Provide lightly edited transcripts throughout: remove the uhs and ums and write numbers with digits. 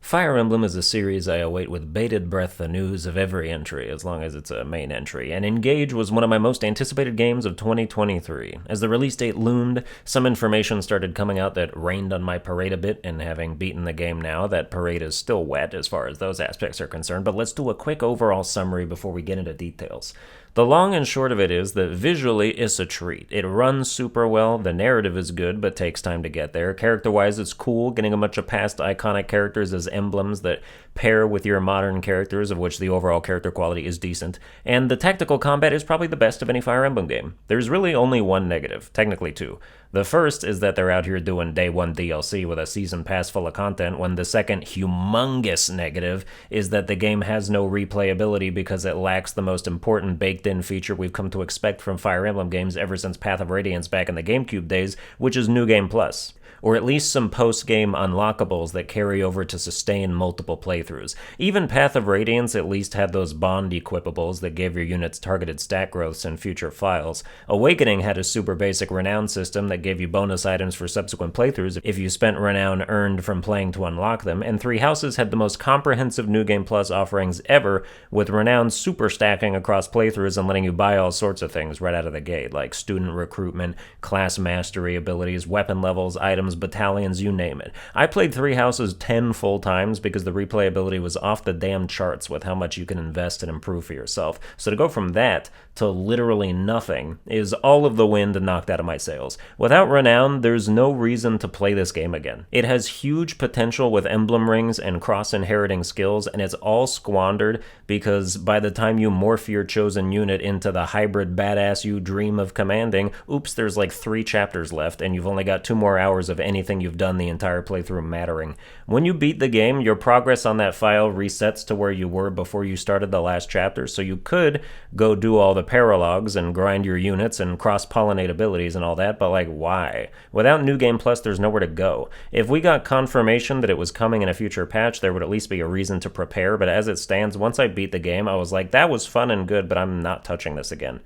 Fire Emblem is a series I await with bated breath the news of every entry, as long as it's a main entry, and Engage was one of my most anticipated games of 2023. As the release date loomed, some information started coming out that rained on my parade a bit, and having beaten the game now, that parade is still wet as far as those aspects are concerned, but let's do a quick overall summary before we get into details. The long and short of it is that visually it's a treat. It runs super well, the narrative is good but takes time to get there. Character-wise it's cool, getting a bunch of past iconic characters as emblems that pair with your modern characters, of which the overall character quality is decent. And the tactical combat is probably the best of any Fire Emblem game. There's really only one negative, technically two. The first is that they're out here doing day one DLC with a season pass full of content, when the second humongous negative is that the game has no replayability because it lacks the most important baked-in feature we've come to expect from Fire Emblem games ever since Path of Radiance back in the GameCube days, which is New Game Plus. Or at least some post-game unlockables that carry over to sustain multiple playthroughs. Even Path of Radiance at least had those bond equipables that gave your units targeted stat growths in future files. Awakening had a super basic renown system that gave you bonus items for subsequent playthroughs if you spent renown earned from playing to unlock them, and Three Houses had the most comprehensive New Game Plus offerings ever, with renown super stacking across playthroughs and letting you buy all sorts of things right out of the gate, like student recruitment, class mastery abilities, weapon levels, items, battalions, you name it. I played Three Houses 10 full times because the replayability was off the damn charts with how much you can invest and improve for yourself. So to go from that to literally nothing is all of the wind knocked out of my sails. Without renown, there's no reason to play this game again. It has huge potential with emblem rings and cross-inheriting skills, and it's all squandered because by the time you morph your chosen unit into the hybrid badass you dream of commanding, oops, there's like 3 chapters left and you've only got 2 more hours of anything you've done the entire playthrough mattering. When you beat the game, your progress on that file resets to where you were before you started the last chapter, so you could go do all the paralogs and grind your units and cross-pollinate abilities and all that, but like, why? Without New Game Plus, there's nowhere to go. If we got confirmation that it was coming in a future patch, there would at least be a reason to prepare, but as it stands, once I beat the game, I was like, that was fun and good, but I'm not touching this again.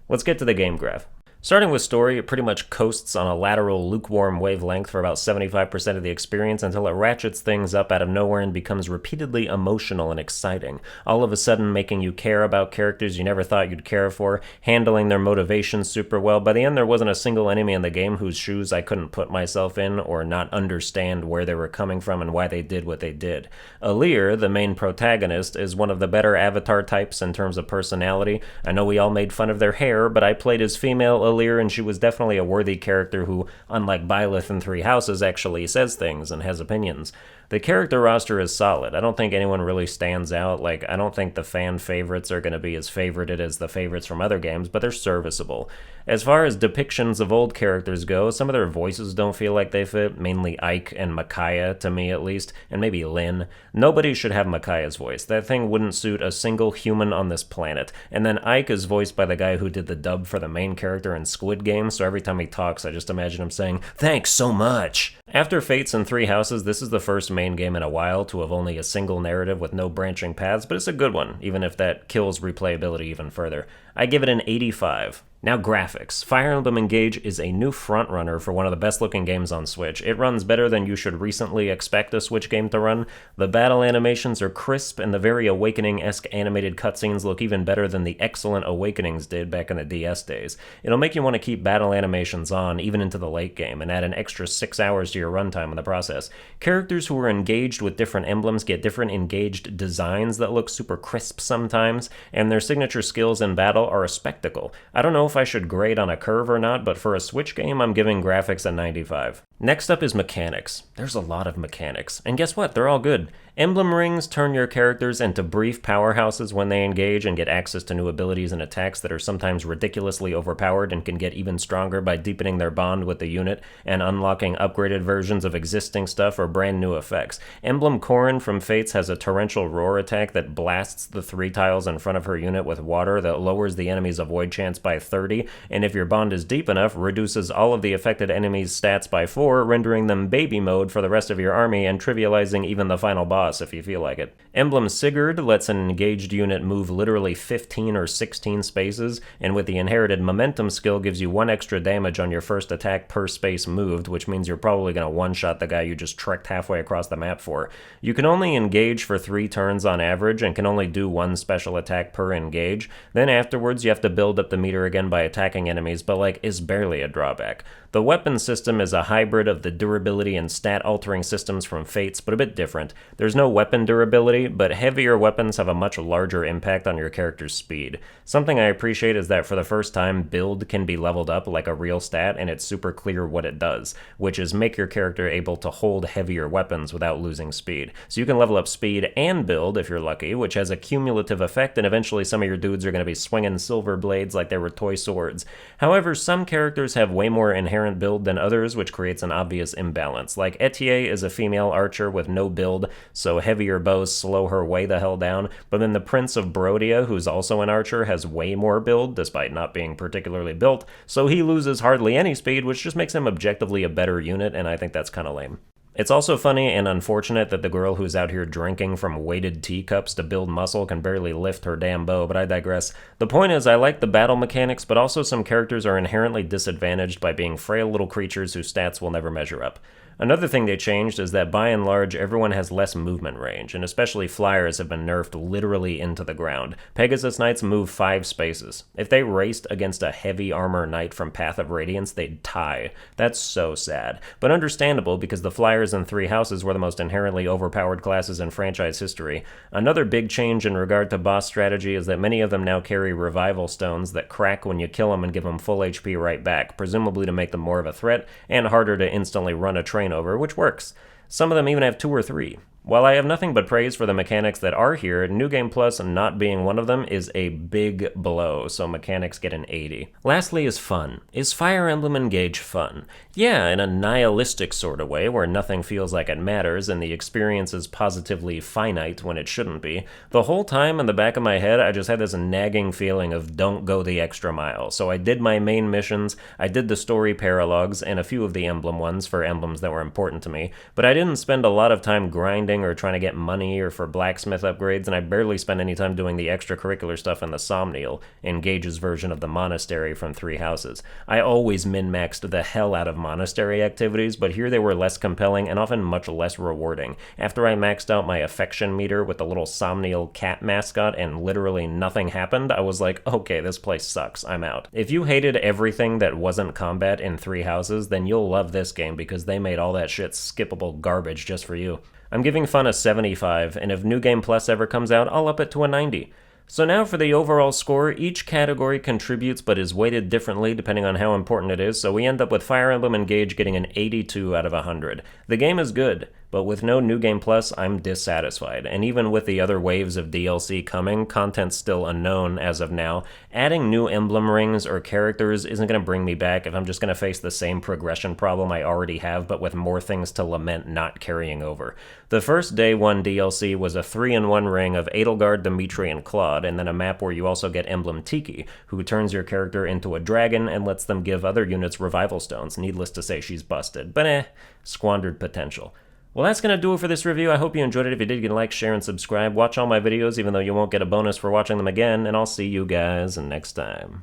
Let's get to the game graph. Starting with story, it pretty much coasts on a lateral, lukewarm wavelength for about 75% of the experience until it ratchets things up out of nowhere and becomes repeatedly emotional and exciting, all of a sudden making you care about characters you never thought you'd care for, handling their motivations super well. By the end, there wasn't a single enemy in the game whose shoes I couldn't put myself in or not understand where they were coming from and why they did what they did. Aleer, the main protagonist, is one of the better avatar types in terms of personality. I know we all made fun of their hair, but I played as female Aleer, and she was definitely a worthy character who, unlike Byleth in Three Houses, actually says things and has opinions. The character roster is solid. I don't think anyone really stands out. Like, I don't think the fan favorites are going to be as favorited as the favorites from other games, but they're serviceable. As far as depictions of old characters go, some of their voices don't feel like they fit, mainly Ike and Micaiah, to me at least, and maybe Lynn. Nobody should have Micaiah's voice. That thing wouldn't suit a single human on this planet. And then Ike is voiced by the guy who did the dub for the main character in Squid Game, so every time he talks, I just imagine him saying, "Thanks so much!" After Fates and Three Houses, this is the first main game in a while to have only a single narrative with no branching paths, but it's a good one, even if that kills replayability even further. I give it an 85. Now graphics. Fire Emblem Engage is a new frontrunner for one of the best looking games on Switch. It runs better than you should recently expect a Switch game to run. The battle animations are crisp, and the very Awakening-esque animated cutscenes look even better than the excellent Awakenings did back in the DS days. It'll make you want to keep battle animations on, even into the late game, and add an extra 6 hours to your runtime in the process. Characters who are engaged with different emblems get different engaged designs that look super crisp sometimes, and their signature skills in battle are a spectacle. I don't know if I should grade on a curve or not, but for a Switch game, I'm giving graphics a 95. Next up is mechanics. There's a lot of mechanics, and guess what? They're all good. Emblem rings turn your characters into brief powerhouses when they engage and get access to new abilities and attacks that are sometimes ridiculously overpowered and can get even stronger by deepening their bond with the unit and unlocking upgraded versions of existing stuff or brand new effects. Emblem Corrin from Fates has a torrential roar attack that blasts the 3 tiles in front of her unit with water that lowers the enemy's avoid chance by 30, and if your bond is deep enough, reduces all of the affected enemies' stats by 4, rendering them baby mode for the rest of your army and trivializing even the final boss if you feel like it. Emblem Sigurd lets an engaged unit move literally 15 or 16 spaces, and with the inherited momentum skill gives you 1 extra damage on your first attack per space moved, which means you're probably going gonna one-shot the guy you just trekked halfway across the map for. You can only engage for 3 turns on average and can only do 1 special attack per engage. Then afterwards you have to build up the meter again by attacking enemies, but like, is barely a drawback. The weapon system is a hybrid of the durability and stat-altering systems from Fates, but a bit different. There's no weapon durability, but heavier weapons have a much larger impact on your character's speed. Something I appreciate is that for the first time, build can be leveled up like a real stat, and it's super clear what it does, which is make your character able to hold heavier weapons without losing speed. So you can level up speed and build if you're lucky, which has a cumulative effect, and eventually some of your dudes are going to be swinging silver blades like they were toy swords. However, some characters have way more inherent build than others, which creates an obvious imbalance. Like Etier is a female archer with no build, so heavier bows slow her way the hell down, but then the Prince of Brodia, who's also an archer, has way more build, despite not being particularly built, so he loses hardly any speed, which just makes him objectively a better unit, and I think that's kinda lame. It's also funny and unfortunate that the girl who's out here drinking from weighted teacups to build muscle can barely lift her damn bow, but I digress. The point is, I like the battle mechanics, but also some characters are inherently disadvantaged by being frail little creatures whose stats will never measure up. Another thing they changed is that by and large, everyone has less movement range, and especially flyers have been nerfed literally into the ground. Pegasus Knights move 5 spaces. If they raced against a heavy armor knight from Path of Radiance, they'd tie. That's so sad. But understandable, because the flyers in 3 houses were the most inherently overpowered classes in franchise history. Another big change in regard to boss strategy is that many of them now carry revival stones that crack when you kill them and give them full HP right back, presumably to make them more of a threat, and harder to instantly run a train over, which works. Some of them even have 2 or 3. While I have nothing but praise for the mechanics that are here, New Game Plus not being one of them is a big blow, so mechanics get an 80. Lastly is fun. Is Fire Emblem Engage fun? Yeah, in a nihilistic sort of way, where nothing feels like it matters and the experience is positively finite when it shouldn't be. The whole time in the back of my head, I just had this nagging feeling of don't go the extra mile. So I did my main missions, I did the story paralogs, and a few of the emblem ones for emblems that were important to me, but I didn't spend a lot of time grinding or trying to get money or for blacksmith upgrades, and I barely spent any time doing the extracurricular stuff in the Somniel, Engage's version of the monastery from 3 houses. I always min-maxed the hell out of monastery activities, but here they were less compelling and often much less rewarding. After I maxed out my affection meter with the little Somniel cat mascot and literally nothing happened, I was like, okay, this place sucks, I'm out. If you hated everything that wasn't combat in 3 houses, then you'll love this game because they made all that shit skippable garbage just for you. I'm giving fun a 75, and if New Game Plus ever comes out, I'll up it to a 90. So now for the overall score, each category contributes but is weighted differently depending on how important it is, so we end up with Fire Emblem Engage getting an 82 out of 100. The game is good, but with no New Game Plus, I'm dissatisfied, and even with the other waves of DLC coming, content's still unknown as of now, adding new emblem rings or characters isn't going to bring me back if I'm just going to face the same progression problem I already have, but with more things to lament not carrying over. The first Day 1 DLC was a 3-in-1 ring of Edelgard, Dimitri, and Claude, and then a map where you also get Emblem Tiki, who turns your character into a dragon and lets them give other units revival stones. Needless to say, she's busted, but squandered potential. Well, that's going to do it for this review. I hope you enjoyed it. If you did, you can like, share, and subscribe. Watch all my videos, even though you won't get a bonus for watching them again, and I'll see you guys next time.